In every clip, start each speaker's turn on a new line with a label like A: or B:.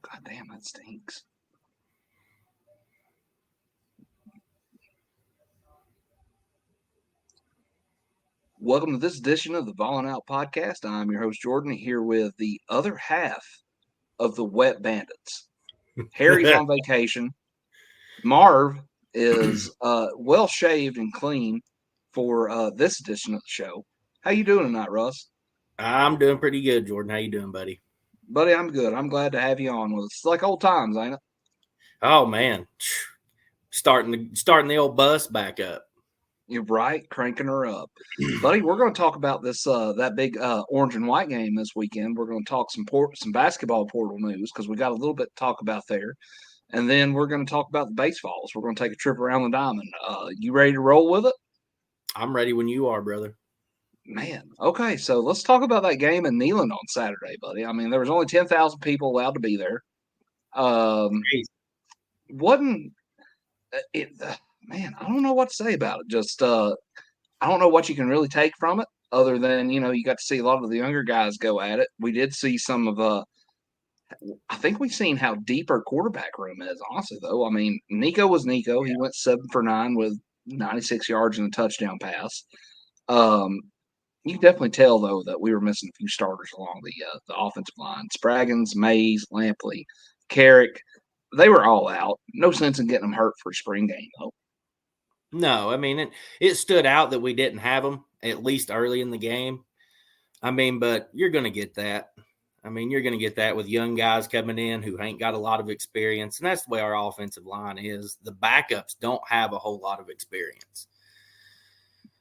A: God damn, that stinks. Welcome to this edition of the Ballin' Out Podcast. I'm your host, Jordan, here with the other half of the Wet Bandits. Harry's on vacation. Marv is well shaved and clean for this edition of the show. How you doing tonight, Russ?
B: I'm doing pretty good, Jordan. How you doing, buddy?
A: Buddy, I'm good. I'm glad to have you on with us. It's like old times, ain't it?
B: Oh man, starting the old bus back up.
A: You're right, cranking her up. Buddy, we're going to talk about this that big orange and white game this weekend. We're going to talk some basketball portal news because we got a little bit to talk about there. And then we're going to talk about the Basevols. We're going to take a trip around the diamond. You ready to roll with it?
B: I'm ready when you are, brother.
A: Man, okay. So let's talk about that game in Neyland on Saturday, buddy. I mean, there was only 10,000 people allowed to be there. Wasn't it? Man, I don't know what to say about it. Just I don't know what you can really take from it, other than you got to see a lot of the younger guys go at it. We did see some of I think we've seen how deep our quarterback room is, honestly, though. I mean, Nico was Nico. He went 7 for 9 with 96 yards and a touchdown pass. You can definitely tell, though, that we were missing a few starters along the offensive line. Spraggins, Mays, Lampley, Carrick, they were all out. No sense in getting them hurt for a spring game, though.
B: No, I mean, it stood out that we didn't have them, at least early in the game. I mean, but you're going to get that. I mean, you're going to get that with young guys coming in who ain't got a lot of experience. And that's the way our offensive line is. The backups don't have a whole lot of experience.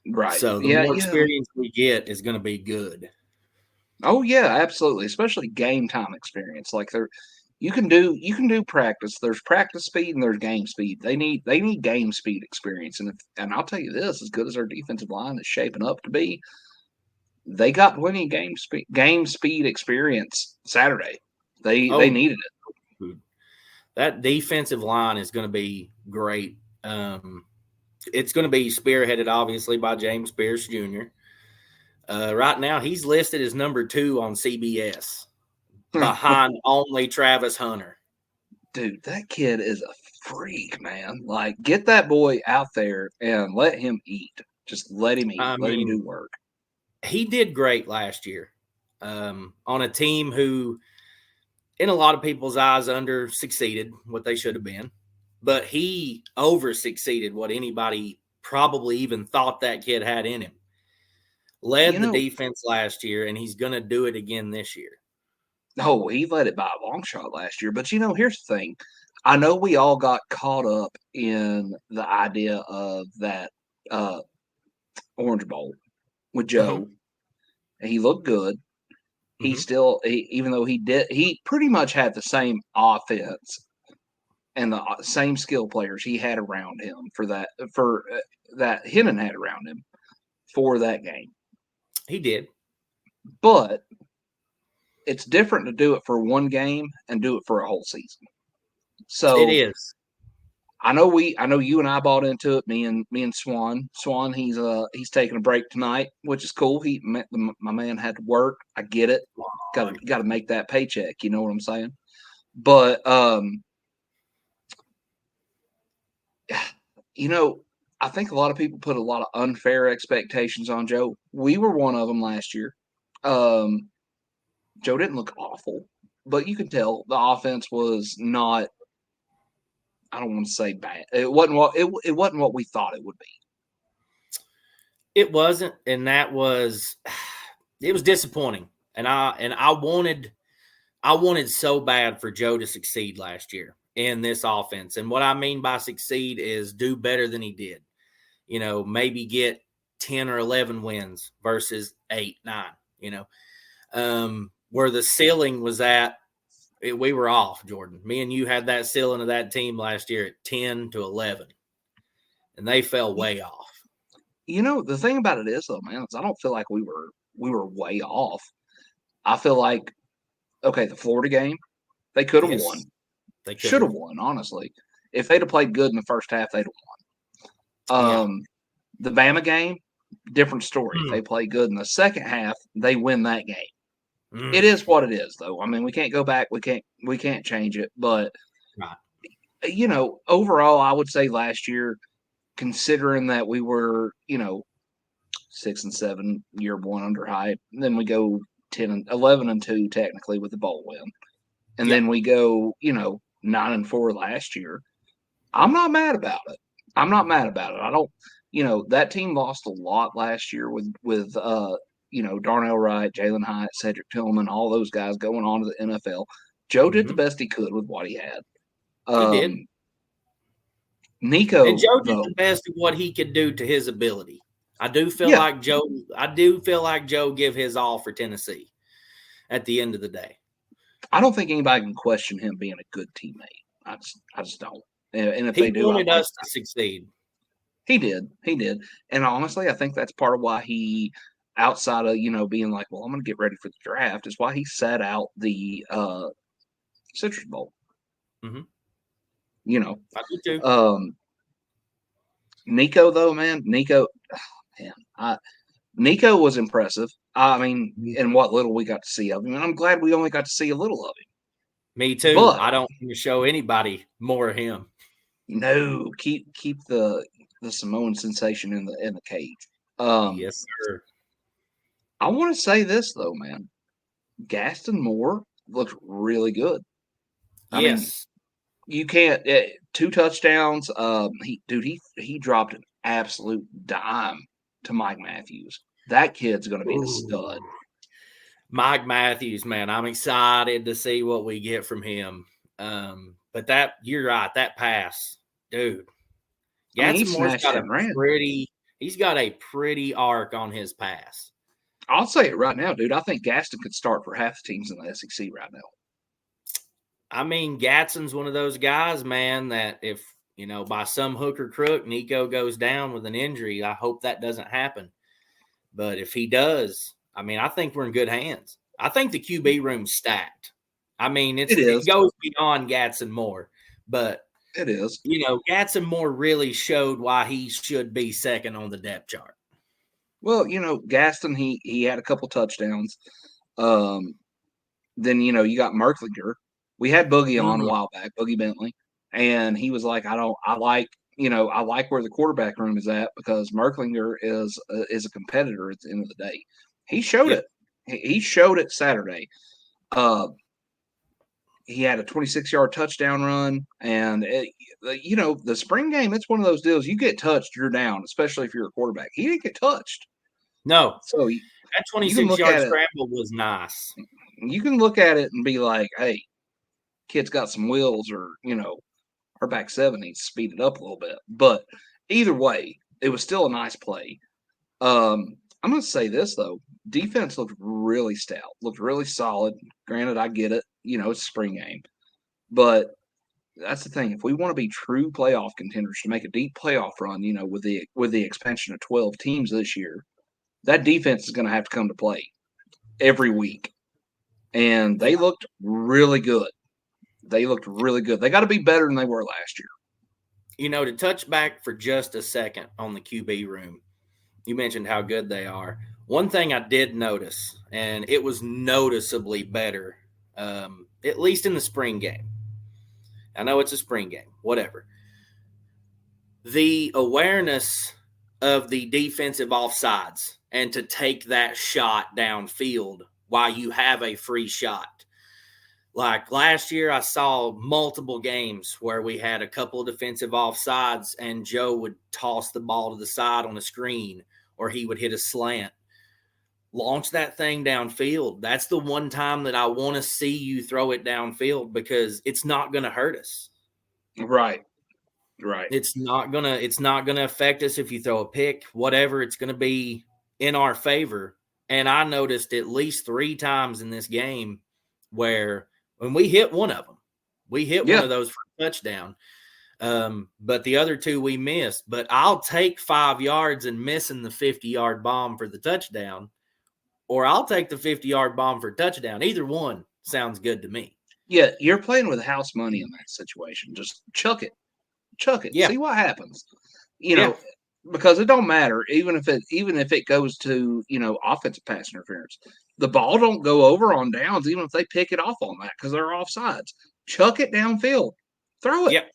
A: Right.
B: So the more experience we get is going to be good.
A: Oh, yeah, absolutely. Especially game time experience. Like you can do practice. There's practice speed and there's game speed. They need game speed experience. And I'll tell you this, as good as our defensive line is shaping up to be, they got plenty of game speed experience Saturday. They needed it.
B: That defensive line is going to be great. It's going to be spearheaded, obviously, by James Pierce Jr. Right now, he's listed as number 2 on CBS, behind only Travis Hunter.
A: Dude, that kid is a freak, man. Like, get that boy out there and let him eat. Just let him eat. Let him do work.
B: He did great last year on a team who, in a lot of people's eyes, under-succeeded what they should have been. But he over-succeeded what anybody probably even thought that kid had in him. Led the defense last year, and he's going to do it again this year.
A: Oh, he led it by a long shot last year. But, here's the thing. I know we all got caught up in the idea of that Orange Bowl with Joe. And he looked good. He still, even though he pretty much had the same offense and the same skill players he had around him that Hennon had around him for that game.
B: He did.
A: But it's different to do it for one game and do it for a whole season. So
B: it is.
A: I know you and I bought into it. Me and Swan. Swan, he's taking a break tonight, which is cool. My man had to work. I get it. Got to make that paycheck. You know what I'm saying? But I think a lot of people put a lot of unfair expectations on Joe. We were one of them last year. Joe didn't look awful, but you could tell the offense was not. I don't want to say bad. It wasn't what we thought it would be.
B: It wasn't, and it was disappointing. And I wanted so bad for Joe to succeed last year in this offense. And what I mean by succeed is do better than he did. Maybe get 10 or 11 wins versus 8, 9, where the ceiling was at. We were off, Jordan. Me and you had that ceiling of that team last year at 10 to 11, and they fell way off.
A: The thing about it is, though, man, is I don't feel like we were way off. I feel like, okay, the Florida game, they could have won. They should have won, honestly. If they'd have played good in the first half, they'd have won. The Bama game, different story. They play good in the second half, they win that game. It is what it is, though. I mean, we can't go back. We can't change it. But
B: Right.
A: overall, I would say last year, considering that we were 6-7 year one under hype, and then we go 11-2 technically with the bowl win, and
B: Yeah.
A: then we go 9-4 last year. I'm not mad about it. I'm not mad about it. I don't. That team lost a lot last year with Darnell Wright, Jalen Hyatt, Cedric Tillman, all those guys going on to the NFL. Joe did the
B: Hmm.
A: best he could with what he had.
B: He did. And
A: Nico,
B: Joe did
A: though,
B: the best of what he could do to his ability. I do feel
A: yeah,
B: like Joe give his all for Tennessee at the end of the day.
A: I don't think anybody can question him being a good teammate. I just don't. And if
B: He
A: they do, I
B: wanted
A: like
B: us to succeed.
A: he did. He did. And honestly, I think that's part of why he, outside of, being like, well, I'm going to get ready for the draft, is why he sat out the Citrus Bowl.
B: Hmm.
A: You know,
B: I do too.
A: um, Nico, though, man, Nico was impressive. I mean, in what little we got to see of him. And I'm glad we only got to see a little of him.
B: Me too.
A: But
B: I don't want to show anybody more of him.
A: no, keep the Samoan sensation in the cage. Um,
B: Yes, sir.
A: I want to say this though, man. Gaston Moore looked really good. I mean,
B: Yes.
A: you can't 2 touchdowns. He dropped an absolute dime to Mike Matthews. That kid's going to be a stud.
B: Ooh. Mike Matthews, man, I'm excited to see what we get from him. But you're right, that pass, dude.
A: I mean, he
B: Gadson Moore's
A: smashed
B: got
A: it
B: a
A: and ran.
B: he's got a pretty arc on his pass.
A: I'll say it right now, dude. I think Gaston could start for half the teams in the SEC right now.
B: I mean, Gadson's one of those guys, man, that if, by some hook or crook, Nico goes down with an injury, I hope that doesn't happen. But if he does, I mean, I think we're in good hands. I think the QB room's stacked. I mean,
A: It
B: it
A: is.
B: goes beyond Gadson Moore, but
A: It is.
B: Gadson Moore really showed why he should be second on the depth chart.
A: Well, Gaston, he had a couple touchdowns. Then you got Merklinger. We had Boogie on a while back, Boogie Bentley, and he was like, I like where the quarterback room is at because Merklinger is a competitor at the end of the day. He showed
B: Yep.
A: it. He showed it Saturday. He had a 26-yard touchdown run, and the spring game. It's one of those deals. You get touched, you're down, especially if you're a quarterback. He didn't get touched,
B: No,
A: so
B: that
A: you can look
B: 26-yard
A: at it.
B: scramble was nice.
A: You can look at it and be like, "Hey, kid's got some wheels," or our back seven needs to speed it up a little bit. But either way, it was still a nice play. I'm going to say this though: defense looked really stout, looked really solid. Granted, I get it. It's a spring game, but that's the thing. If we want to be true playoff contenders to make a deep playoff run, with the expansion of 12 teams this year, that defense is going to have to come to play every week. And they looked really good. They looked really good. They got to be better than they were last year.
B: To touch back for just a second on the QB room, you mentioned how good they are. One thing I did notice, and it was noticeably better, at least in the spring game. I know it's a spring game, whatever. The awareness of the defensive offsides and to take that shot downfield while you have a free shot. Like last year, I saw multiple games where we had a couple of defensive offsides and Joe would toss the ball to the side on a screen or he would hit a slant. Launch that thing downfield. That's the one time that I want to see you throw it downfield because it's not going to hurt us.
A: Right.
B: It's not gonna affect us if you throw a pick, whatever. It's gonna be in our favor. And I noticed at least 3 times in this game where when we hit one of them, one of those for a touchdown. But the other 2 we missed. But I'll take 5 yards and missing the 50-yard bomb for the touchdown, or I'll take the 50-yard bomb for a touchdown. Either one sounds good to me.
A: Yeah, you're playing with house money in that situation. Just chuck it.
B: Yeah.
A: See what happens. Because it don't matter even if it goes to offensive pass interference. The ball don't go over on downs, even if they pick it off on that because they're offsides. Chuck it downfield. Throw it.
B: Yep.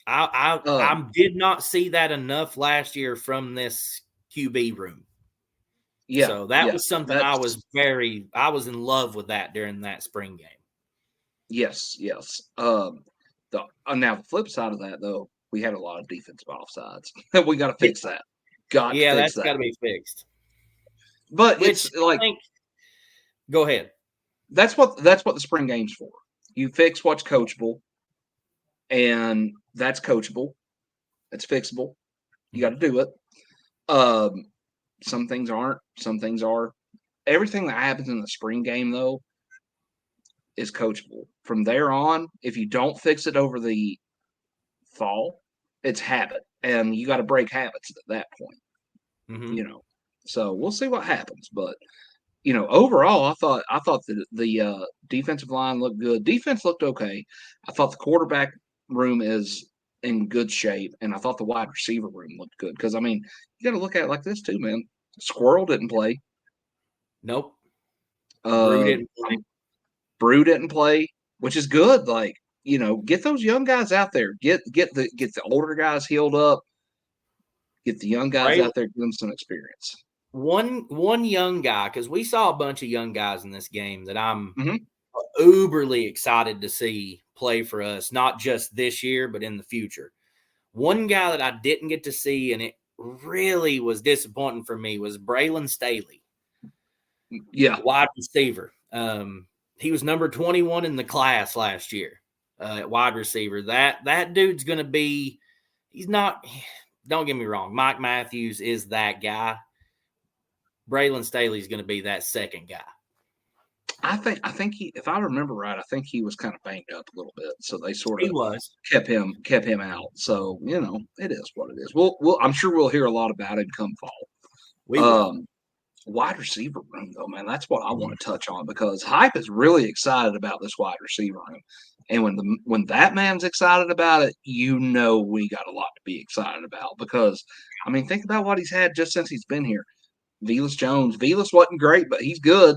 B: I did not see that enough last year from this QB room.
A: Yeah.
B: So that
A: yeah,
B: was something I was in love with that during that spring game.
A: Yes. Now the flip side of that, though, we had a lot of defensive offsides. We got to fix that. Got to fix
B: that's
A: that.
B: got to be fixed.
A: But it's like,
B: go ahead.
A: That's what the spring game's for. You fix what's coachable, and that's coachable. It's fixable. You got to do it. Some things aren't. Some things are. Everything that happens in the spring game, though, is coachable. From there on, if you don't fix it over the fall, it's habit, and you got to break habits at that point.
B: Mm-hmm.
A: So we'll see what happens, but overall, I thought the defensive line looked good. Defense looked okay. I thought the quarterback room is in good shape, and I thought the wide receiver room looked good. Because you got to look at it like this too, man. Squirrel didn't play.
B: Nope.
A: Brew didn't play, which is good. Get those young guys out there. Get the older guys healed up. Get the young guys out there, give them some experience.
B: One young guy, because we saw a bunch of young guys in this game that I'm
A: Mm-hmm.
B: uberly excited to see play for us, not just this year, but in the future. One guy that I didn't get to see, and it really was disappointing for me, was Braylon Staley.
A: Yeah.
B: Wide receiver. He was number 21 in the class last year at wide receiver. That dude's going to be – he's not – don't get me wrong. Mike Matthews is that guy. Braylon Staley's going to be that second guy.
A: I think he, if I remember right, I think he was kind of banged up a little bit, so they sort of kept him out. So it is what it is. I'm sure we'll hear a lot about him come fall.
B: We will.
A: Wide receiver room, though, man, that's what I want to touch on because Hype is really excited about this wide receiver room, and when that man's excited about it, we got a lot to be excited about because think about what he's had just since he's been here. Velus Jones. Velus wasn't great, but he's good.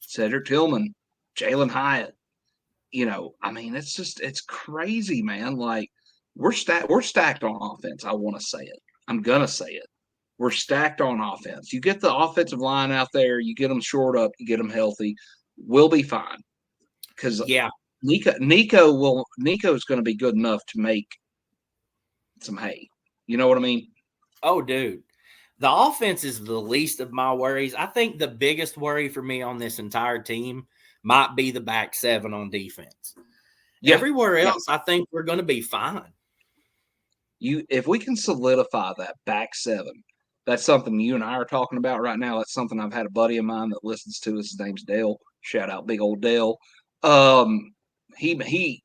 A: Cedric Tillman, Jalen Hyatt. It's crazy, man. Like we're stacked on offense. I want to say it. I'm gonna say it. We're stacked on offense. You get the offensive line out there, you get them shored up, you get them healthy, we'll be fine. Because Nico's going to be good enough to make some hay. You know what I mean?
B: Oh, dude. The offense is the least of my worries. I think the biggest worry for me on this entire team might be the back seven on defense. Yeah. Everywhere else, I think we're going to be fine.
A: If we can solidify that back seven, that's something you and I are talking about right now. That's something I've had a buddy of mine that listens to us. His name's Dale. Shout out big old Dale. He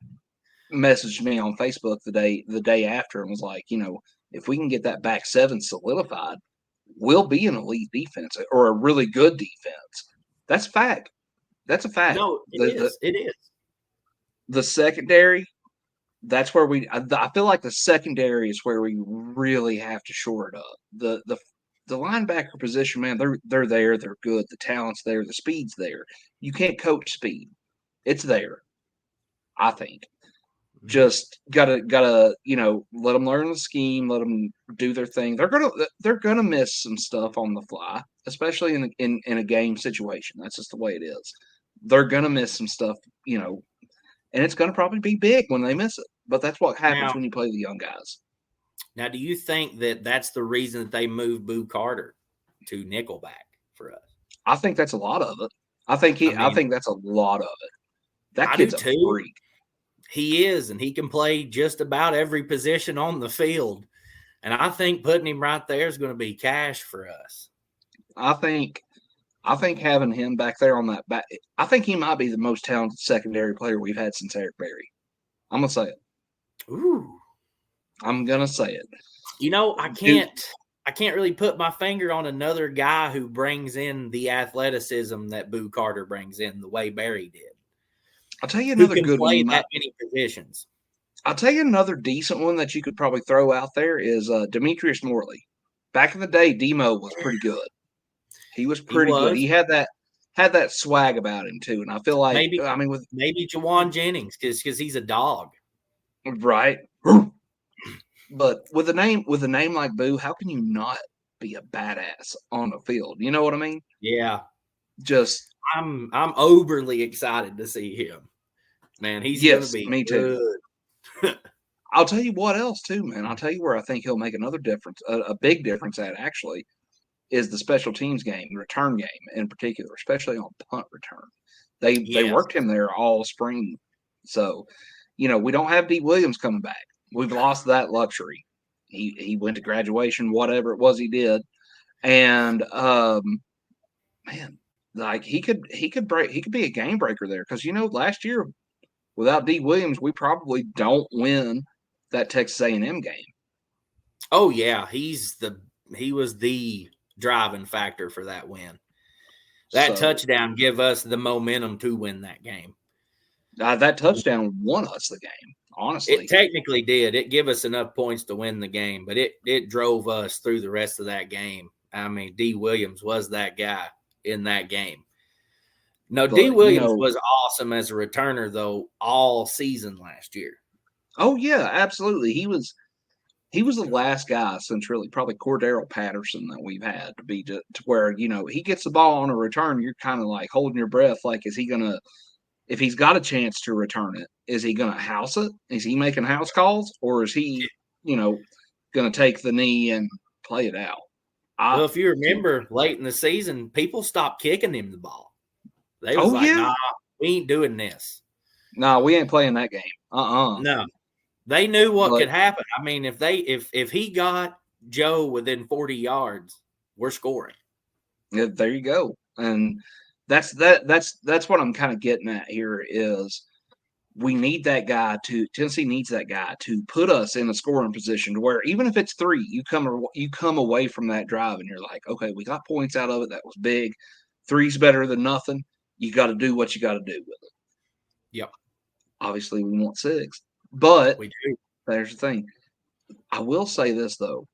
A: messaged me on Facebook the day after and was like, if we can get that back seven solidified, we'll be an elite defense or a really good defense. That's a fact. That's a fact.
B: No, it is.
A: The secondary, that's where I feel like the secondary is where we really have to shore it up. The linebacker position, man, they're there, they're good. The talent's there, the speed's there. You can't coach speed. It's there, I think. Just gotta let them learn the scheme, let them do their thing. They're gonna miss some stuff on the fly, especially in a game situation. That's just the way it is. They're gonna miss some stuff, and it's gonna probably be big when they miss it. But that's what happens when you play the young guys.
B: Now, do you think that that's the reason that they moved Boo Carter to nickelback for us?
A: I think that's a lot of it. I think that's a lot of it. That kid's a freak.
B: He is, and he can play just about every position on the field. And I think putting him right there is going to be cash for us.
A: I think having him back there on that back, I think he might be the most talented secondary player we've had since Eric Berry. I'm gonna say it.
B: Ooh.
A: I'm gonna say it.
B: I can't really put my finger on another guy who brings in the athleticism that Boo Carter brings in the way Berry did.
A: I'll tell you another good one.
B: That many positions.
A: I'll tell you another decent one that you could probably throw out there is Demetrius Morley. Back in the day, Demo was pretty good. He was
B: He
A: pretty good.
B: was.
A: He had that swag about him too, and I feel like
B: Maybe
A: I mean with
B: maybe Jawan Jennings because he's a dog.
A: right, but with a name like Boo, how can you not be a badass on the field? You know what I mean?
B: Yeah.
A: Just
B: I'm overly excited to see him. Man, he's gonna
A: yes,
B: be
A: me too.
B: good.
A: I'll tell you what else too, man. I'll tell you where I think he'll make another difference, a big difference at actually is the special teams game, return game in particular, especially on punt return. They
B: Yes.
A: worked him there all spring, so we don't have D Williams coming back. We've lost that luxury. He went to graduation, whatever it was he did, and man, like he could be a game breaker there because last year without D Williams we probably don't win that Texas A&M game.
B: Oh yeah, he was the driving factor for that win. That
A: So
B: touchdown give us the momentum to win that game.
A: that touchdown won us the game,
B: It
A: honestly.
B: technically did. It gave us enough points to win the game, but it drove us through the rest of that game. I mean, D Williams was that guy in that game. No, D
A: But
B: Williams was awesome as a returner though all season last year.
A: oh yeah, absolutely. He was the last guy since really probably Cordero Patterson that we've had to be to where he gets the ball on a return. You're kind of like holding your breath, like is he gonna if he's got a chance to return it, is he gonna house it? Is he making house calls, or is he gonna take the knee and play it out?
B: Well, if you remember late in the season, people stopped kicking him the ball. They was
A: Oh
B: like,
A: yeah,
B: "Nah, we ain't doing this."
A: no, we ain't playing that game.
B: No, they knew what
A: But
B: could happen. I mean, if he got Joe within 40 yards, we're scoring.
A: yeah, there you go, and that's what I'm kind of getting at here is we need that guy to Tennessee needs that guy to put us in a scoring position to where even if it's 3, you come away from that drive and you're like, okay, we got points out of it. That was big. 3's better than nothing. You got to do what you got to do with it.
B: Yep,
A: Obviously, we want 6, but
B: we do.
A: there's the thing. I will say this though.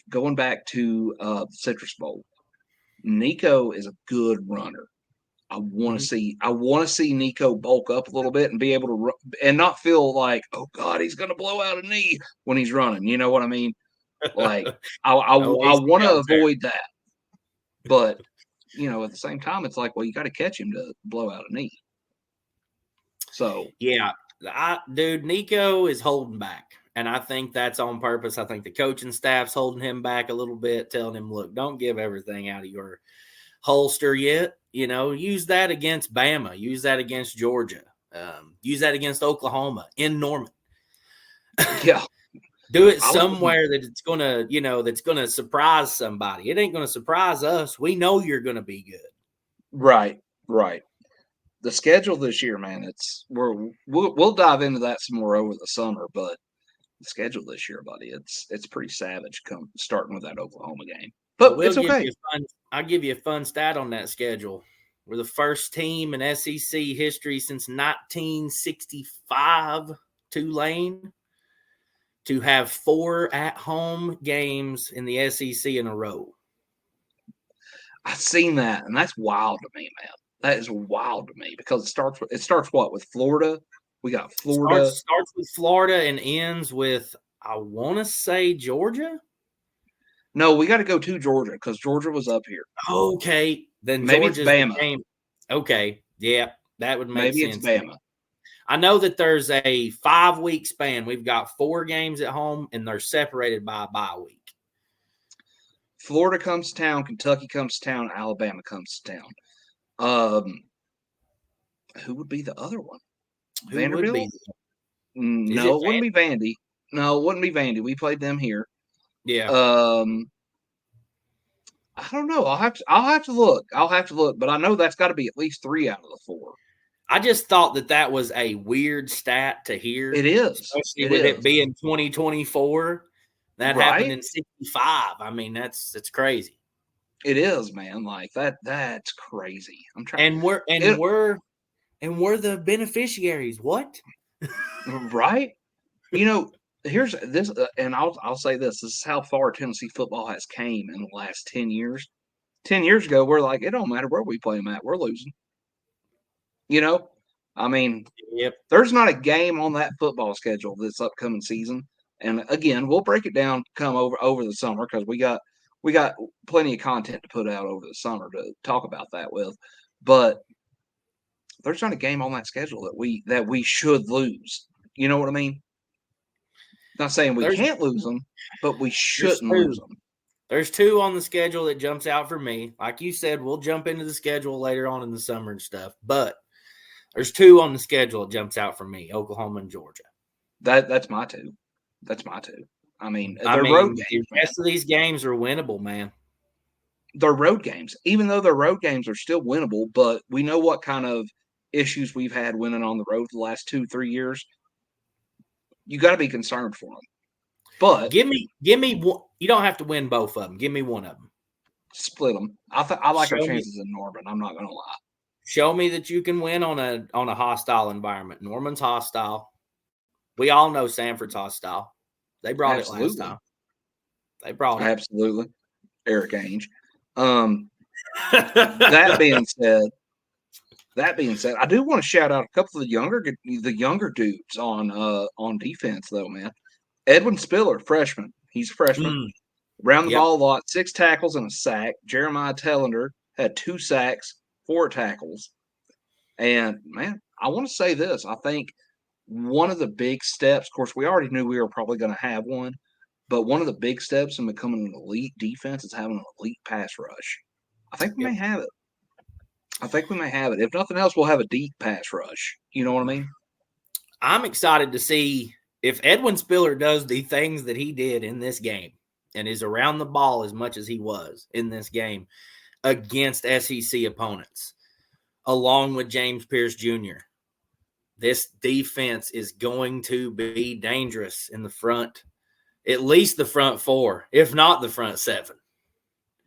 A: Going back to Citrus Bowl, Nico is a good runner. I want to see Nico bulk up a little bit and be able to run, and not feel like, oh God, he's going to blow out a knee when he's running. You know what I mean? Like I
B: No
A: want
B: AC
A: to
B: out there.
A: avoid that, but at the same time, it's like, well, you got to catch him to blow out a knee. So
B: Yeah, dude, Nico is holding back, and I think that's on purpose. I think the coaching staff's holding him back a little bit, telling him, "Look, don't give everything out of your holster yet. Use that against Bama. Use that against Georgia. Use that against Oklahoma in Norman.
A: yeah,
B: Do it somewhere that it's gonna surprise somebody. It ain't gonna surprise us. We know you're gonna be good.
A: right. The schedule this year, man, we'll dive into that some more over the summer, but the schedule this year, buddy, it's pretty savage starting with that Oklahoma game. But it's okay.
B: I'll give you a fun stat on that schedule. We're the first team in SEC history since 1965, Tulane, to have 4 at-home games in the SEC in a row.
A: I've seen that, and that's wild to me, man. That is wild to me because it starts what with Florida. We got Florida.
B: Starts with Florida and ends with, I want to say, Georgia.
A: No, we got to go to Georgia because Georgia was up here.
B: Okay, then
A: Maybe
B: Georgia's
A: it's Bama.
B: the game. Okay, yeah, that would make
A: Maybe
B: sense.
A: Maybe it's Bama.
B: I know that there's a 5-week span. We've got 4 games at home, and they're separated by a bye week.
A: Florida comes to town. Kentucky comes to town. Alabama comes to town. Who would be the other one?
B: Who
A: Vanderbilt?
B: would be?
A: No, it wouldn't be Vandy. No, it wouldn't be Vandy. We played them here.
B: Yeah.
A: I don't know. I'll have to look. But I know that's got to be at least 3 out of the 4.
B: I just thought that was a weird stat to hear.
A: It is,
B: especially with it being 2024. That happened in 65. I mean, that's crazy.
A: It is, man. Like that. That's crazy. I'm trying.
B: And we're the beneficiaries. What?
A: Right? Here's this, and I'll say this. This is how far Tennessee football has came in the last 10 years. 10 years ago, we're like, it don't matter where we play them at, we're losing. I mean,
B: Yep.
A: there's not a game on that football schedule this upcoming season. And again, we'll break it down come over the summer because we got plenty of content to put out over the summer to talk about that with. But there's not a game on that schedule that we should lose. You know what I mean? Not saying we can't lose them, but we shouldn't lose them.
B: There's 2 on the schedule that jumps out for me. Like you said, we'll jump into the schedule later on in the summer and stuff. But there's 2 on the schedule that jumps out for me: Oklahoma and Georgia.
A: That's my 2. That's my 2. I mean, road games.
B: The rest of these games are winnable, man.
A: They're road games. Even though they're road games, are still winnable. But we know what kind of issues we've had winning on the road the last 2-3 years. You got to be concerned for them. But
B: give me one. You don't have to win both of them. Give me one of them.
A: Split them. I like our chances in Norman. I'm not going to lie.
B: Show me that you can win on a hostile environment. Norman's hostile. We all know Sanford's hostile. They brought it last time. They brought it.
A: Absolutely. Eric Ainge. That being said, I do want to shout out a couple of the younger dudes on defense though, man. Edwin Spiller, freshman. He's a freshman. Around the ball a lot, 6 tackles and a sack. Jeremiah Tellender had 2 sacks, 4 tackles. And man, I want to say this. I think one of the big steps, of course, we already knew we were probably going to have one, but one of the big steps in becoming an elite defense is having an elite pass rush. I think we may have it. If nothing else, we'll have a deep pass rush. You know what I mean?
B: I'm excited to see if Edwin Spiller does the things that he did in this game and is around the ball as much as he was in this game against SEC opponents, along with James Pierce Jr. This defense is going to be dangerous in the front, at least the front 4, if not the front 7.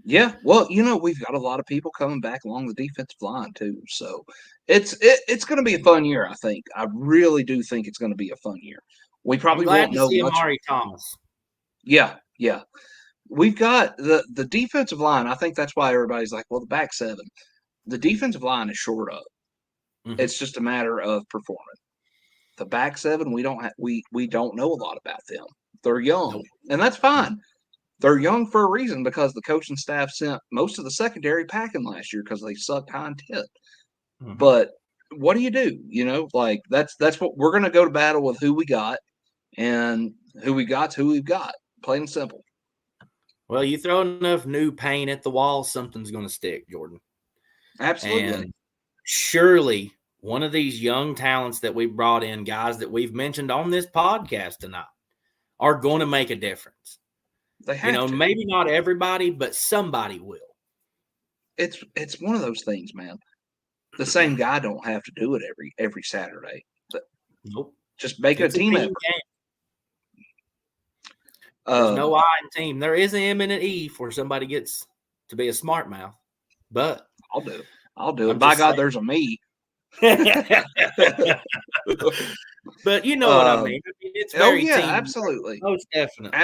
A: Yeah, well, we've got a lot of people coming back along the defensive line too, so it's going to be a fun year. I think. I really do think it's going to be a fun year. We probably won't know much.
B: Amari Thomas.
A: Yeah. We've got the defensive line. I think that's why everybody's like, well, the back 7. The defensive line is short up. Mm-hmm. It's just a matter of performing. The back 7, we don't know a lot about them. They're young, and that's fine. They're young for a reason because the coaching staff sent most of the secondary packing last year because they sucked high and tit. Mm-hmm. But what do you do? Like that's what we're going to go to battle with who we got, and who we got's who we've got. Plain and simple.
B: Well, you throw enough new paint at the wall, something's going to stick, Jordan.
A: Absolutely.
B: And surely one of these young talents that we brought in, guys that we've mentioned on this podcast tonight, are going to make a difference.
A: They have to.
B: Maybe not everybody, but somebody will.
A: It's one of those things, man. The same guy don't have to do it every Saturday. But
B: nope.
A: Just make a team effort.
B: There's no I in team. There is an M and an E for somebody gets to be a smart mouth. But
A: I'll do it. By God, there's a me.
B: But you know what I mean. It's very team.
A: Absolutely.
B: Most definitely.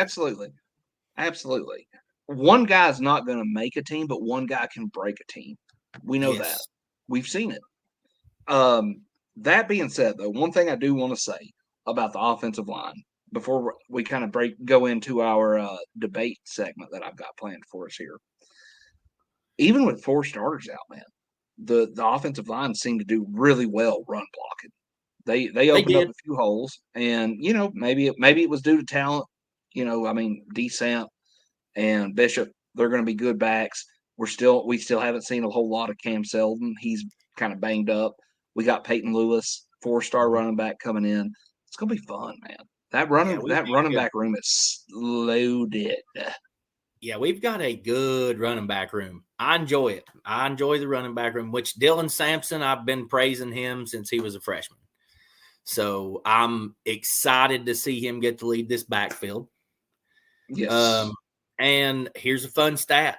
A: Absolutely. One guy's not going to make a team, but one guy can break a team. We know that. We've seen it. That being said, though, one thing I do want to say about the offensive line before we kind of go into our debate segment that I've got planned for us here. Even with 4 starters out, man, the offensive line seemed to do really well run blocking. They opened up a few holes, and maybe it was due to talent. D. Samp and Bishop, they're going to be good backs. We still haven't seen a whole lot of Cam Selden. He's kind of banged up. We got Peyton Lewis, 4-star running back coming in. It's going to be fun, man. That running back room is loaded.
B: Yeah, we've got a good running back room. I enjoy it. I enjoy the running back room, which Dylan Sampson, I've been praising him since he was a freshman. So I'm excited to see him get to lead this backfield.
A: Yes.
B: And here's a fun stat.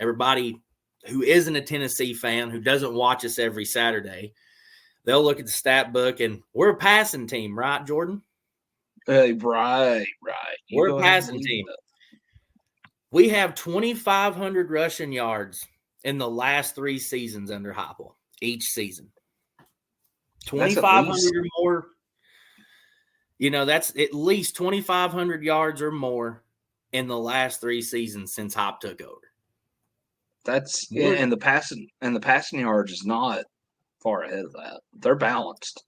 B: Everybody who isn't a Tennessee fan, who doesn't watch us every Saturday, they'll look at the stat book, and we're a passing team, right, Jordan?
A: Right.
B: We're a passing team. We have 2,500 rushing yards in the last 3 seasons under Heupel each season.
A: That's at
B: 2,500
A: least,
B: or more. That's at least 2,500 yards or more in the last 3 seasons since Hop took over.
A: and the passing yards is not far ahead of that. They're balanced.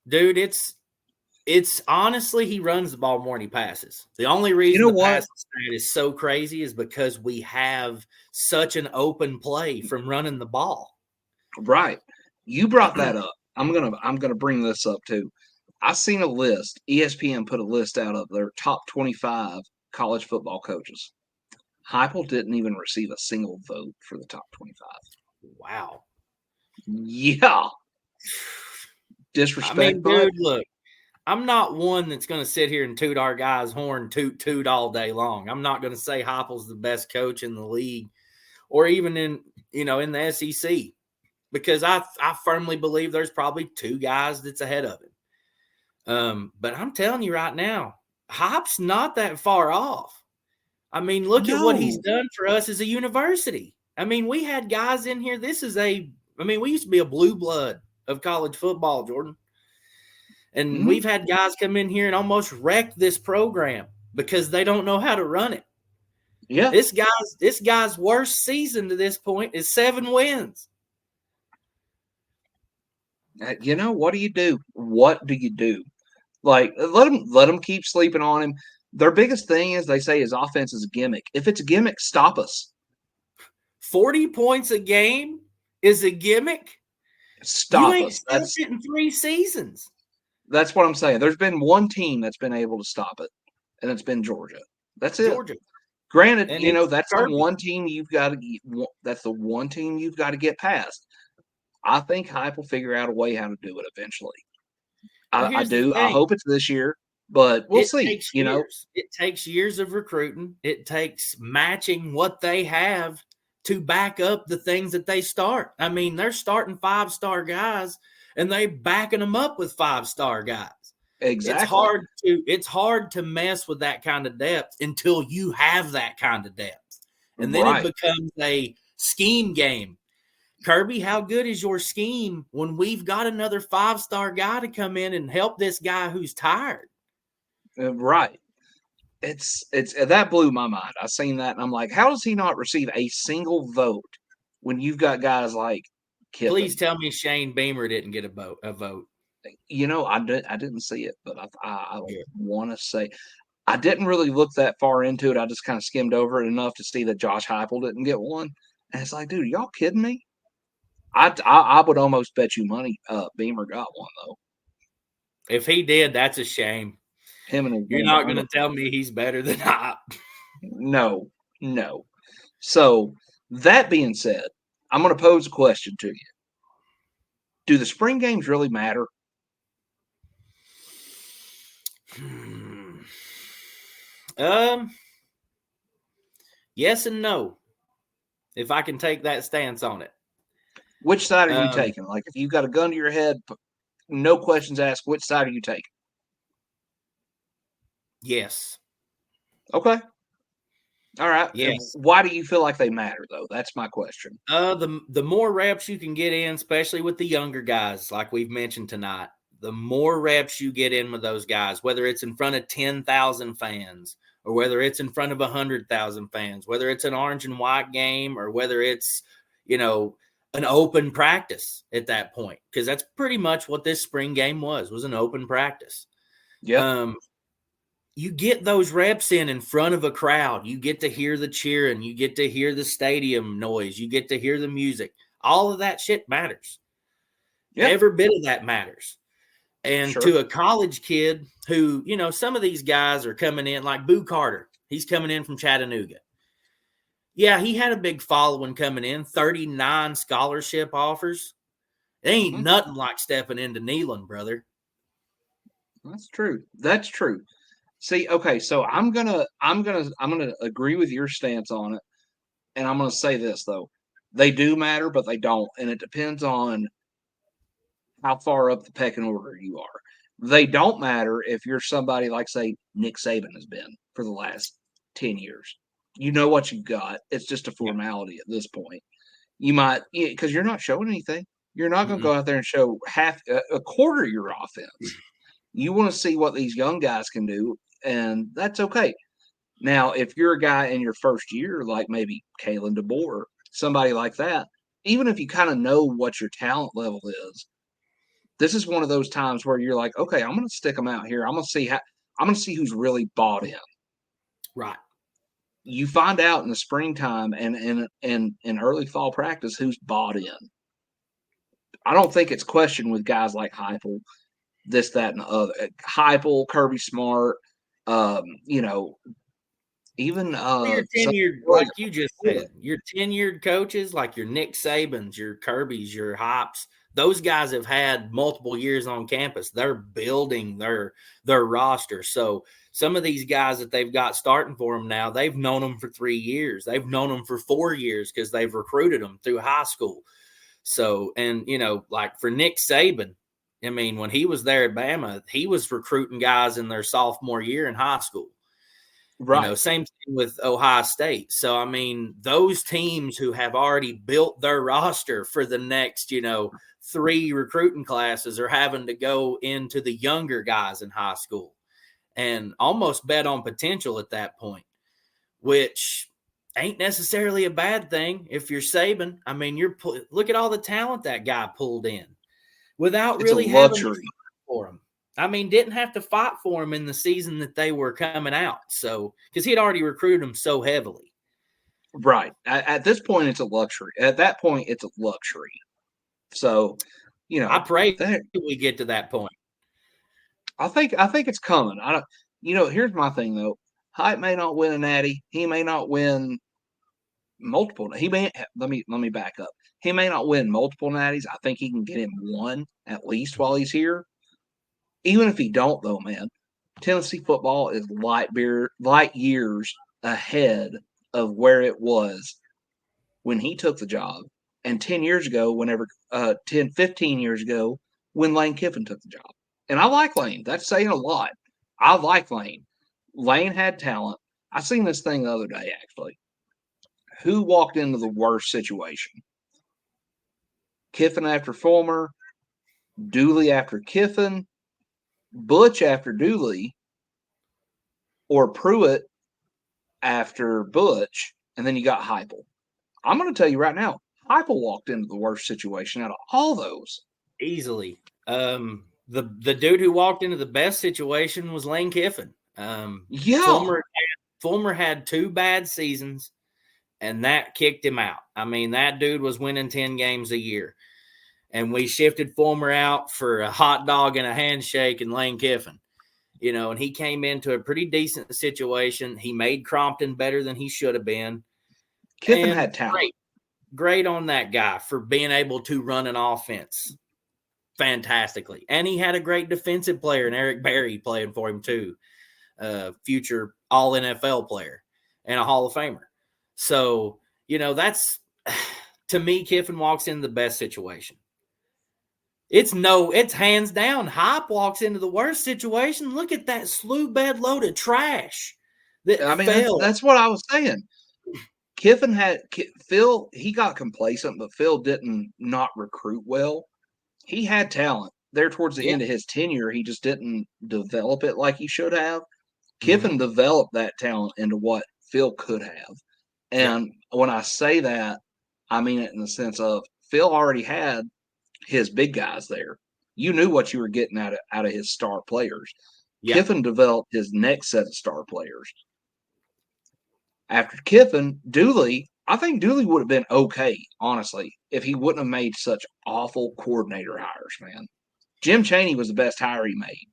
B: Dude, it's honestly, he runs the ball more than he passes. The only reason the passing stat is so crazy is because we have such an open play from running the ball.
A: Right. You brought that up. I'm gonna bring this up too. I seen a list. ESPN put a list out of their top 25 college football coaches. Heupel didn't even receive a single vote for the top 25.
B: Wow.
A: Yeah. Disrespect.
B: Dude, look, I'm not one that's going to sit here and toot our guy's horn, toot all day long. I'm not going to say Heupel's the best coach in the league or even in the SEC, because I firmly believe there's probably 2 guys that's ahead of him. But I'm telling you right now, Hop's not that far off. Look at what he's done for us as a university. We had guys in here. We used to be a blue blood of college football, Jordan. And we've had guys come in here and almost wreck this program because they don't know how to run it.
A: Yeah.
B: This guy's worst season to this point is 7 wins.
A: What do you do? What do you do? Like, let them keep sleeping on him. Their biggest thing is they say his offense is a gimmick. If it's a gimmick, stop us.
B: 40 points a game is a gimmick?
A: Stop
B: you
A: us.
B: That's it in 3 seasons.
A: That's what I'm saying. There's been one team that's been able to stop it, and it's been Georgia. That's it. Georgia. Granted, that's the one team you've got to. That's the one team you've got to get past. I think Hype will figure out a way how to do it eventually. I do. I hope it's this year, but we'll see.
B: It takes years of recruiting. It takes matching what they have to back up the things that they start. They're starting 5-star guys, and they backing them up with 5-star guys.
A: Exactly.
B: It's hard to mess with that kind of depth until you have that kind of depth. And then it becomes a scheme game. Kirby, how good is your scheme when we've got another 5-star guy to come in and help this guy who's tired?
A: Right. It's that blew my mind. I seen that and I'm like, how does he not receive a single vote when you've got guys like Kiffin?
B: Please tell me Shane Beamer didn't get a vote.
A: I didn't see it, but I want to say I didn't really look that far into it. I just kind of skimmed over it enough to see that Josh Heupel didn't get one, and it's like, dude, y'all kidding me? I would almost bet you money Beamer got one though.
B: If he did, that's a shame. You're not going to tell me he's better than Hop.
A: No. So that being said, I'm going to pose a question to you. Do the spring games really matter?
B: Yes and no. If I can take that stance on it.
A: Which side are you taking? Like, if you've got a gun to your head, no questions asked, which side are you taking?
B: Yes.
A: Okay. All right.
B: Yes.
A: Why do you feel like they matter, though? That's my question.
B: The more reps you can get in, especially with the younger guys, like we've mentioned tonight, the more reps you get in with those guys, whether it's in front of 10,000 fans or whether it's in front of 100,000 fans, whether it's an orange and white game or whether it's, an open practice at that point, because that's pretty much what this spring game was an open practice.
A: Yeah.
B: You get those reps in front of a crowd. You get to hear the cheering. You get to hear the stadium noise. You get to hear the music. All of that shit matters. Yep. Every bit of that matters. And to a college kid who, some of these guys are coming in, like Boo Carter. He's coming in from Chattanooga. Yeah, he had a big following coming in, 39 scholarship offers. It ain't nothing like stepping into Neyland, brother.
A: That's true. See, okay, so I'm gonna agree with your stance on it, and I'm gonna say this though: they do matter, but they don't, and it depends on how far up the pecking order you are. They don't matter if you're somebody like, say, Nick Saban has been for the last 10 years. You know what you've got. It's just a formality at this point. You might, because you're not showing anything. You're not going to
B: Mm-mm.
A: go out there and show a quarter of your offense. You want to see what these young guys can do, and that's okay. Now, if you're a guy in your first year, like maybe Kalen DeBoer, somebody like that, even if you kind of know what your talent level is, this is one of those times where you're like, okay, I'm going to stick them out here. I'm going to see who's really bought in.
B: Right.
A: You find out in the springtime and in early fall practice who's bought in. I don't think it's questioned with guys like Heupel, this, that, and the other. Heupel, Kirby Smart, you know, even
B: Well, your
A: some
B: tenured, like you just said, your tenured coaches, like your Nick Sabans, your Kirbys, your Hops, those guys have had multiple years on campus. They're building their roster. So some of these guys that they've got starting for them now, they've known them for 3 years. They've known them for 4 years because they've recruited them through high school. So, and like for Nick Saban, I mean, when he was there at Bama, he was recruiting guys in their sophomore year in high school.
A: right.
B: Same thing with Ohio State. So, I mean, those teams who have already built their roster for the next, 3 recruiting classes are having to go into the younger guys in high school and almost bet on potential at that point, which ain't necessarily a bad thing if you're Saban. I mean, look at all the talent that guy pulled in without
A: It's a
B: really having to
A: luxury.
B: fight for him. I mean, didn't have to fight for him in the season that they were coming out. So, because he had already recruited him so heavily.
A: Right. At this point, it's a luxury. At that point, it's a luxury. So,
B: I pray
A: that,
B: we get to that point.
A: I think it's coming. I don't. Here's my thing though. Hype may not win a natty. He may not win multiple. He may. Let me back up. He may not win multiple natties. I think he can get him one at least while he's here. Even if he don't, though, man, Tennessee football is light years ahead of where it was when he took the job, and 10 years ago, 15 years ago, when Lane Kiffin took the job. And I like Lane. That's saying a lot. I like Lane. Lane had talent. I seen this thing the other day, actually. Who walked into the worst situation? Kiffin after Fulmer, Dooley after Kiffin, Butch after Dooley, or Pruitt after Butch, and then you got Heupel. I'm going to tell you right now, Heupel walked into the worst situation out of all those.
B: Easily. The dude who walked into the best situation was Lane Kiffin.
A: Yeah.
B: Fulmer had 2 bad seasons, and that kicked him out. I mean, that dude was winning 10 games a year. And we shifted Fulmer out for a hot dog and a handshake and Lane Kiffin. And he came into a pretty decent situation. He made Crompton better than he should have been.
A: Kiffin had talent.
B: Great on that guy for being able to run an offense fantastically. And he had a great defensive player in Eric Berry playing for him too. Future all-NFL player and a Hall of Famer. So, that's, to me, Kiffin walks into the best situation. It's hands down. Hype walks into the worst situation. Look at that slew bed load of trash that fell.
A: That's what I was saying. Kiffin had Phil. He got complacent, but Phil didn't not recruit well. He had talent there towards the end of his tenure. He just didn't develop it like he should have. Kiffin developed that talent into what Phil could have. And when I say that, I mean it in the sense of Phil already had his big guys there. You knew what you were getting out of his star players. Yeah. Kiffin developed his next set of star players. After Kiffin, Dooley, I think Dooley would have been okay, honestly, if he wouldn't have made such awful coordinator hires, man. Jim Chaney was the best hire he made.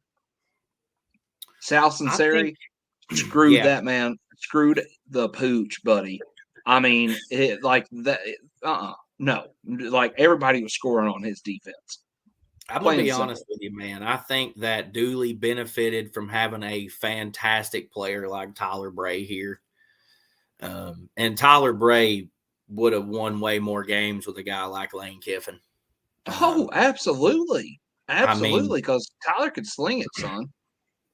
A: Sal Sunseri screwed that man, screwed the pooch, buddy. I mean, no. Like, everybody was scoring on his defense.
B: I'm going to be honest with you, man. I think that Dooley benefited from having a fantastic player like Tyler Bray here. And Tyler Bray would have won way more games with a guy like Lane Kiffin.
A: Oh, absolutely. Absolutely, because Tyler could sling it, son.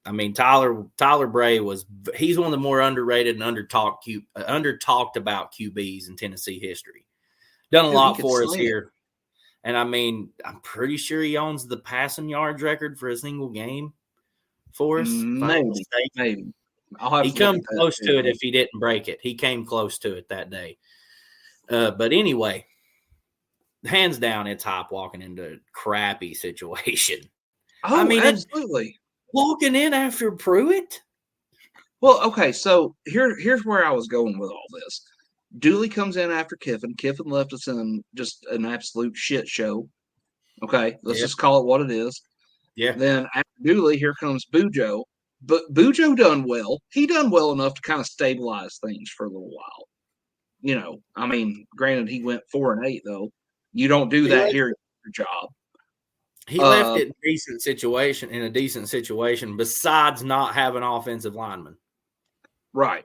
B: I mean, Tyler Bray he's one of the more underrated and under talked about QBs in Tennessee history. Done a
A: Dude, he
B: lot
A: could
B: for us
A: sling it.
B: here. And I mean, I'm pretty sure he owns the passing yards record for a single game for us. If I'm not mistaken.
A: Maybe. I'll have
B: He
A: to look
B: come
A: at that
B: close to it
A: too.
B: if he didn't break it. He came close to it that day. But anyway, hands down, it's Hop walking into a crappy situation.
A: Oh,
B: I mean,
A: absolutely.
B: Walking in after Pruitt?
A: Well, okay, so here's where I was going with all this. Dooley comes in after Kiffin. Kiffin left us in just an absolute shit show. Okay, let's just call it what it is.
B: Yeah.
A: Then after Dooley, here comes Bujo. But Bujo done well. He done well enough to kind of stabilize things for a little while. I mean, granted, he went 4-8 though. You don't do that here at your job.
B: He left it in a decent situation, besides not having offensive linemen.
A: Right.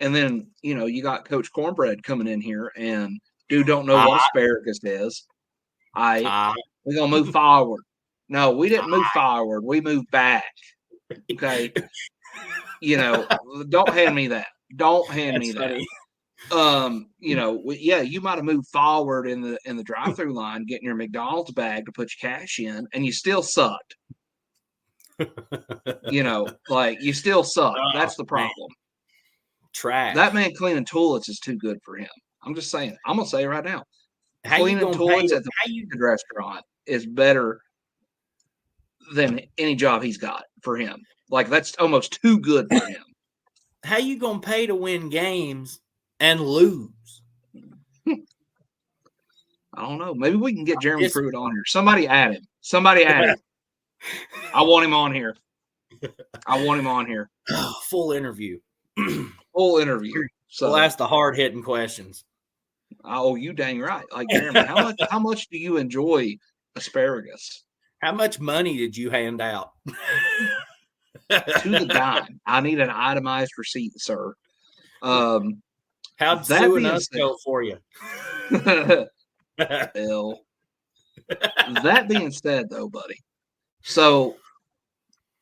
A: And then, you got Coach Cornbread coming in here, and dude don't know what asparagus is. We're going to move forward. No, we didn't move forward. We moved back. Okay. Don't hand me that. Don't hand me that. You might have moved forward in the drive-through line, getting your McDonald's bag to put your cash in, and you still sucked. You still suck. That's the problem.
B: Trash.
A: That man cleaning toilets is too good for him. I'm just saying. I'm gonna say it right now.
B: How
A: Cleaning toilets at the restaurant is better than any job he's got for him. Like, that's almost too good for him.
B: How you gonna pay to win games and lose?
A: I don't know. Maybe we can get Jeremy Pruitt on here. Somebody add him. I want him on here.
B: Full interview.
A: So
B: we'll ask the hard-hitting questions.
A: Oh, you dang right. Like, Jeremy, how much do you enjoy asparagus?
B: How much money did you hand out?
A: To the dime. I need an itemized receipt, sir.
B: How'd Sue and us go for you?
A: Bill. That being said, though, buddy, so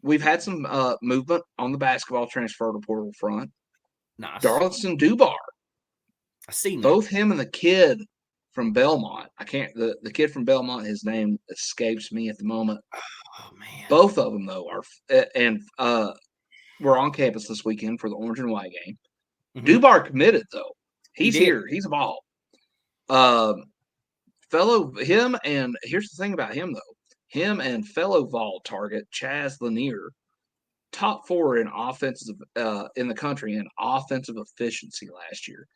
A: we've had some movement on the basketball transfer portal front.
B: Nice.
A: Darlington Dubar.
B: I seen
A: that. Both him and the kid from Belmont. The kid from Belmont, his name escapes me at the moment.
B: Oh, man.
A: Both of them, though, we're on campus this weekend for the Orange and White game. Mm-hmm. Dubar committed, though. He's here. He's a ball. Him, and here's the thing about him, though. Him and fellow Vol target Chaz Lanier, top 4 in offensive in the country in offensive efficiency last year.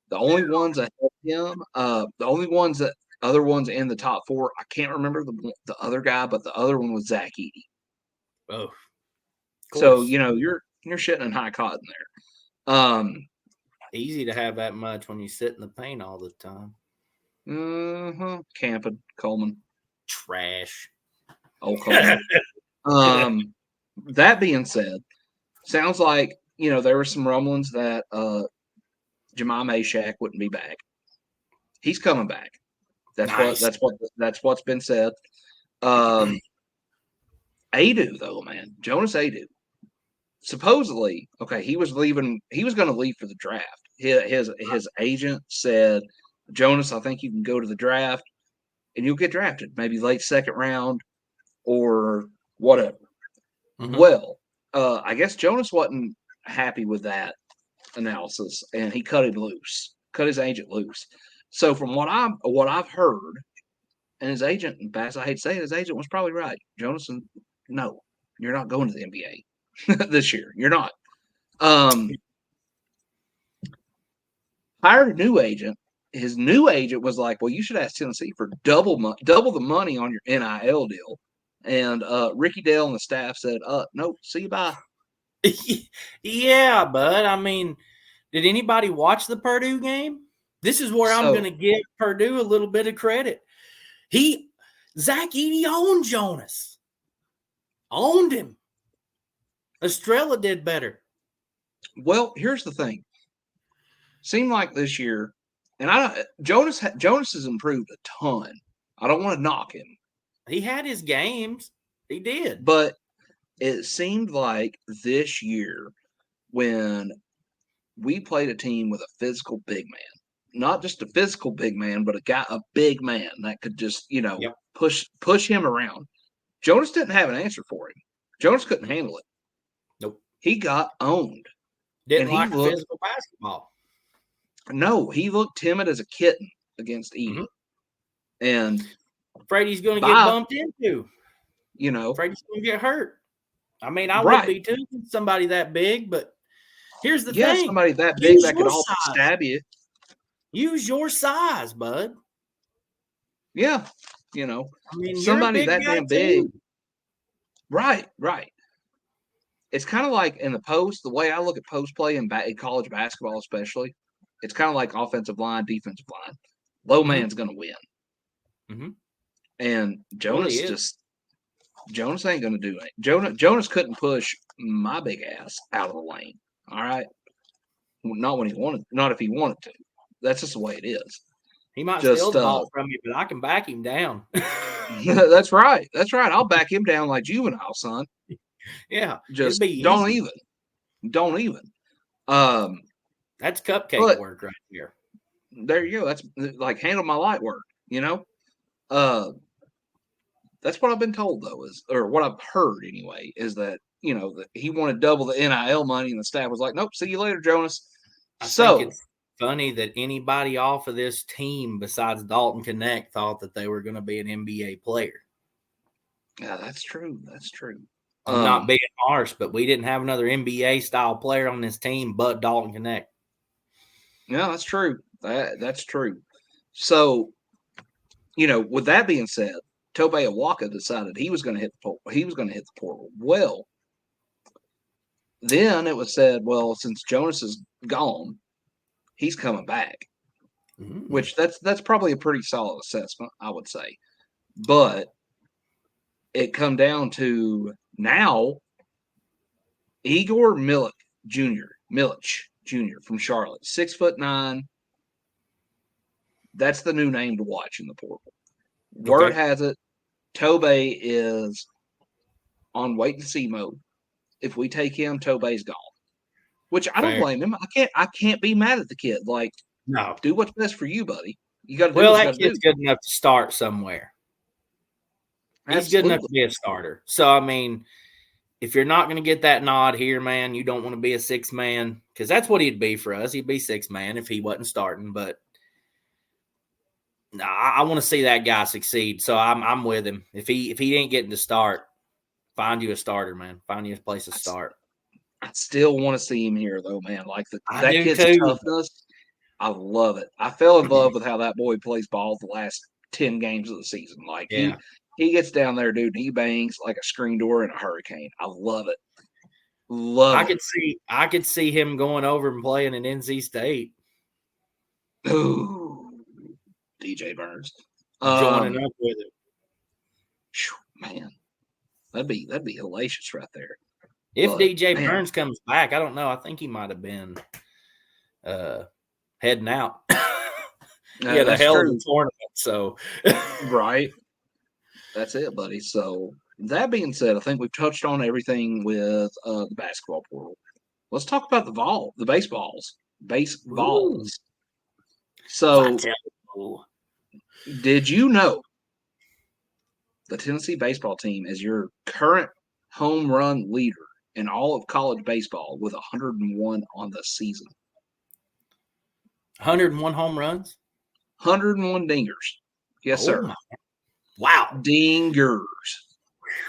A: The only ones ahead of him, other ones in the top 4, I can't remember the other guy, but the other one was Zach Edey.
B: Oh,
A: so you're shitting in high cotton there.
B: Easy to have that much when you sit in the paint all the time.
A: Camping, Coleman.
B: Trash.
A: Oh, Coleman. That being said, sounds like there were some rumblings that Jemai Mashak wouldn't be back. He's coming back. That's what's been said. Adu, though, man, Jonas Adu. Supposedly, okay, he was leaving. He was going to leave for the draft. His agent said, Jonas, I think you can go to the draft and you'll get drafted, maybe late second round or whatever. Mm-hmm. Well, I guess Jonas wasn't happy with that analysis, and he cut his agent loose. So from what I've heard, and his agent, Bass, I hate to say it, his agent was probably right. Jonas, no, you're not going to the NBA this year. You're not. Hired a new agent. His new agent was like, well, you should ask Tennessee for double the money on your NIL deal. And Ricky Dale and the staff said, nope, see you, bye.
B: Yeah, bud. I mean, did anybody watch the Purdue game? This is where I'm going to give Purdue a little bit of credit. Zach Edey owned Jonas. Owned him. Estrella did better.
A: Well, here's the thing. Seemed like this year, and Jonas has improved a ton. I don't want to knock him.
B: He had his games. He did.
A: But it seemed like this year when we played a team with a physical big man, not just a physical big man, but a big man that could just,
B: Yep.
A: push him around. Jonas didn't have an answer for him. Jonas couldn't handle it.
B: Nope.
A: He got owned.
B: Didn't
A: And he
B: like
A: looked
B: physical basketball.
A: no, he looked timid as a kitten against Edie. And
B: Afraid he's going to get bumped into. Afraid he's going to get hurt. I mean, I would be too, somebody that big, but here's the thing.
A: Somebody that big that could also stab you.
B: Use your size, bud.
A: Yeah.
B: I mean,
A: somebody that damn big.
B: Too.
A: Right. It's kind of like in the post, the way I look at post play in college basketball, especially, it's kind of like offensive line, defensive line. Low man's going to win.
B: Mm-hmm.
A: And Jonas Jonas ain't going to do it. Jonas couldn't push my big ass out of the lane. All right. Not if he wanted to. That's just the way it is.
B: He might steal the ball from you, but I can back him down.
A: That's right. I'll back him down like juvenile, son.
B: Yeah.
A: Just don't even.
B: That's cupcake work right here.
A: There you go. That's like handle my light work, That's what I've been told though, or what I've heard anyway, is that, that he wanted double the NIL money and the staff was like, nope, see you later, Jonas.
B: I think it's funny that anybody off of this team besides Dalton Connect thought that they were going to be an NBA player.
A: Yeah, that's true.
B: I'm not being harsh, but we didn't have another NBA style player on this team but Dalton Connect.
A: Yeah, that's true. That's true. So, with that being said, Tobe Awaka decided he was going to hit the portal. Well, then it was said, well, since Jonas is gone, he's coming back. Mm-hmm. Which that's probably a pretty solid assessment, I would say. But it come down to now Igor Milich Jr. from Charlotte, 6'9". That's the new name to watch in the portal. Word has it, Tobe is on wait and see mode. If we take him, Tobe's gone. Which I don't blame him. I can't be mad at the kid. Like,
B: no,
A: do what's best for you, buddy. You got to do
B: well,
A: what
B: that kid's good enough to start somewhere. He's good enough to be a starter. So, I mean, if you're not going to get that nod here, man, you don't want to be a six man, because that's what he'd be for us. He'd be six man if he wasn't starting. But no, I want to see that guy succeed. So I'm with him. If he ain't getting to start, find you a starter, man. Find you a place to start.
A: I still want to see him here, though, man. Like that kid's toughness, I love it. I fell in love with how that boy plays ball the last 10 games of the season. Like he gets down there, dude, and he bangs like a screen door in a hurricane. I love it.
B: I could see him going over and playing in NC State.
A: Ooh, DJ Burns
B: joining up with it.
A: Man, that'd be hellacious right there.
B: If DJ Burns comes back, I don't know. I think he might have been heading out. Yeah, the hell of a tournament. So
A: right. That's it, buddy. So that being said, I think we've touched on everything with the basketball portal. Let's talk about the Basevols. Basevols. So did you know the Tennessee baseball team is your current home run leader in all of college baseball with 101 on the season?
B: 101 home runs?
A: 101 dingers. Yes, sir.
B: Wow.
A: Dingers.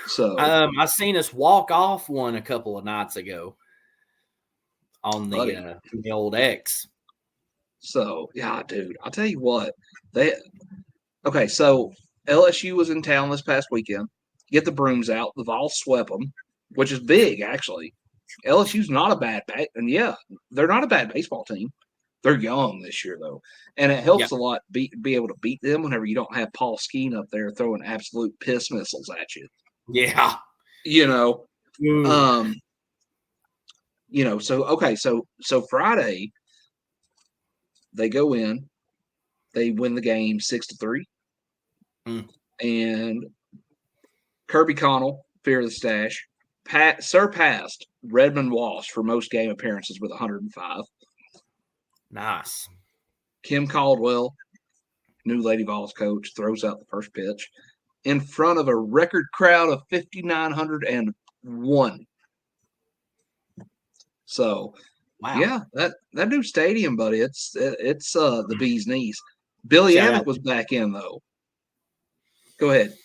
A: So
B: I seen us walk off one a couple of nights ago on the old X.
A: So, yeah, dude, I'll tell you what. So LSU was in town this past weekend. Get the brooms out. The Vols swept them, which is big, actually. LSU's not a bad and they're not a bad baseball team. They're young this year, though. And it helps a lot be able to beat them whenever you don't have Paul Skeen up there throwing absolute piss missiles at you.
B: Yeah.
A: So Friday they go in, they win the game 6-3. And Kirby Connell, fear of the stash, surpassed Redmond Walsh for most game appearances with 105.
B: Nice.
A: Kim Caldwell, new Lady Vols coach, throws out the first pitch in front of a record crowd of 5,901. So,
B: Wow.
A: yeah, that new stadium, buddy, it's the bee's knees. Billy
B: Shout
A: Amick
B: out,
A: was back in though. Go ahead.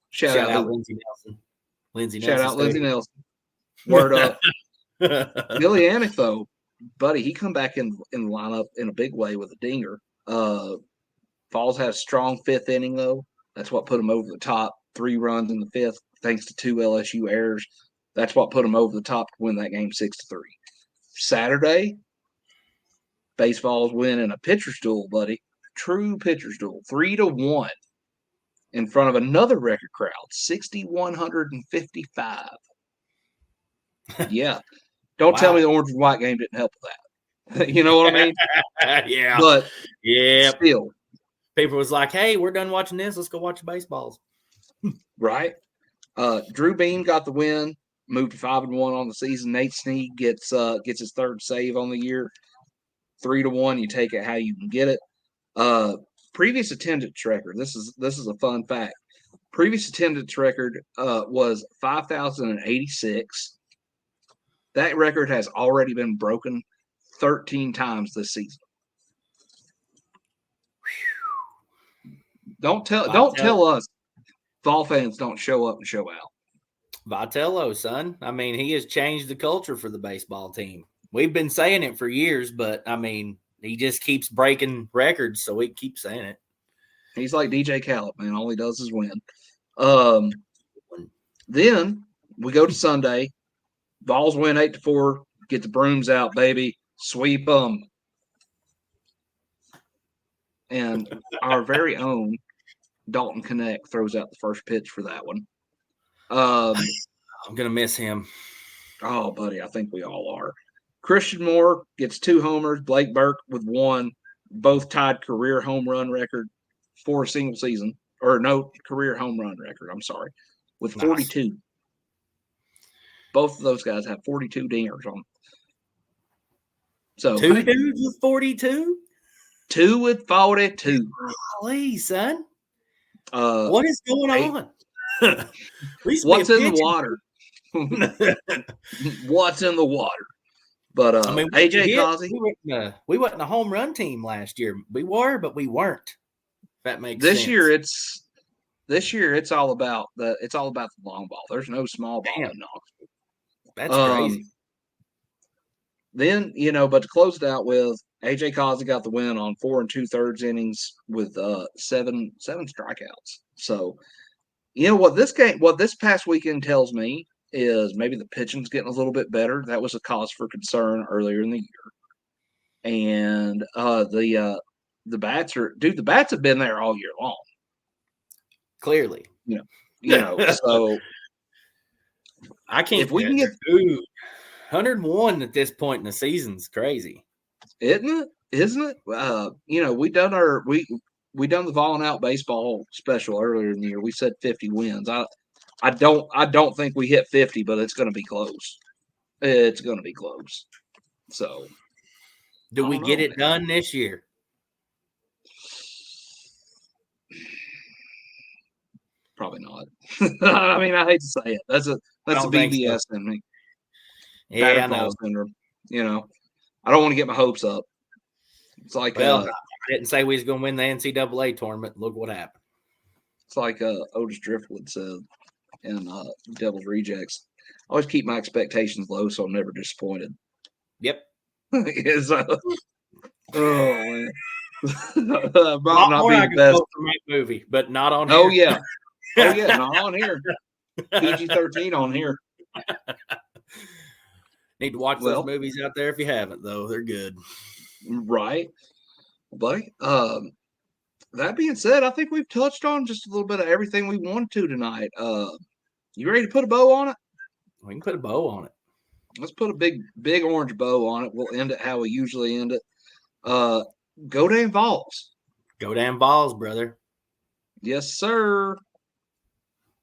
A: Shout
B: shout
A: out
B: out
A: who?
B: Lindsey Nelson. Lindsey
A: Shout
B: Nelson
A: out Lindsey
B: Stadium.
A: Nelson. Word up. Billy Amick though, buddy, he come back in the lineup in a big way with a dinger. Vols had a strong fifth inning though. That's what put him over the top. 3 runs in the fifth, thanks to 2 LSU errors. That's what put him over the top to win that game 6-3. Saturday, Basevols win in a pitcher's duel, buddy. True pitcher's duel, 3-1 in front of another record crowd, 6,155. Yeah. Don't tell me the orange and white game didn't help with that. You know what I mean?
B: Yeah.
A: But
B: Yep.
A: still.
B: People was like, hey, we're done watching this. Let's go watch the baseballs.
A: Right. Drew Beam got the win, moved to 5-1 on the season. Nate Snead gets his third save on the year. 3-1. You take it how you can get it. Previous attendance record. This is a fun fact. Previous attendance record was 5,086. That record has already been broken 13 times this season. Don't tell us Vol fans don't show up and show out.
B: Vitello, son. I mean, he has changed the culture for the baseball team. We've been saying it for years, but I mean, he just keeps breaking records, so we keep saying it.
A: He's like DJ Khaled, man. All he does is win. Then we go to Sunday. Vols win 8-4. Get the brooms out, baby. Sweep them. And our very own Dalton Connect throws out the first pitch for that one.
B: I'm going to miss him.
A: Oh, buddy, I think we all are. Christian Moore gets 2 homers. Blake Burke with 1. Both tied career home run record for a single season. Or no, career home run record, I'm sorry, with 42. Nice. Both of those guys have 42 dingers on them. So
B: 2 dudes with 42?
A: 2 with 42.
B: Golly, son. What is going on?
A: What's in the water? What's in the water? But I mean, AJ Causey.
B: We wasn't a home run team last year. We were, but we weren't. If that makes
A: sense. This year it's all about the long ball. There's no small ball in Knoxville.
B: That's crazy.
A: Then, but to close it out with, AJ Causey got the win on 4 2/3 innings with 7 strikeouts. So, what this past weekend tells me is maybe the pitching's getting a little bit better. That was a cause for concern earlier in the year. And the bats the bats have been there all year long.
B: Clearly.
A: So
B: I can't.
A: If we can get
B: 101 at this point in the season's crazy,
A: isn't it? We done the Volling Out baseball special earlier in the year. We said 50 wins. I don't think we hit 50, but it's going to be close. It's going to be close. So,
B: do we get it done this year?
A: Probably not. I mean, I hate to say it. That's a BBS in me.
B: Yeah, I know.
A: Syndrome. I don't want to get my hopes up. It's like
B: I didn't say we was going to win the NCAA tournament. Look what happened.
A: It's like Otis Driftwood said in Devil's Rejects. I always keep my expectations low, so I'm never disappointed.
B: Yep.
A: Oh man.
B: not being the best movie, but not on here.
A: Oh yeah. Not on here. PG-13 on here.
B: Need to watch those movies out there if you haven't, though. They're good.
A: Right. Buddy. That being said, I think we've touched on just a little bit of everything we wanted to tonight. You ready to put a bow on it?
B: We can put a bow on it.
A: Let's put a big orange bow on it. We'll end it how we usually end it. Go damn Vols.
B: Go damn Vols, brother.
A: Yes, sir.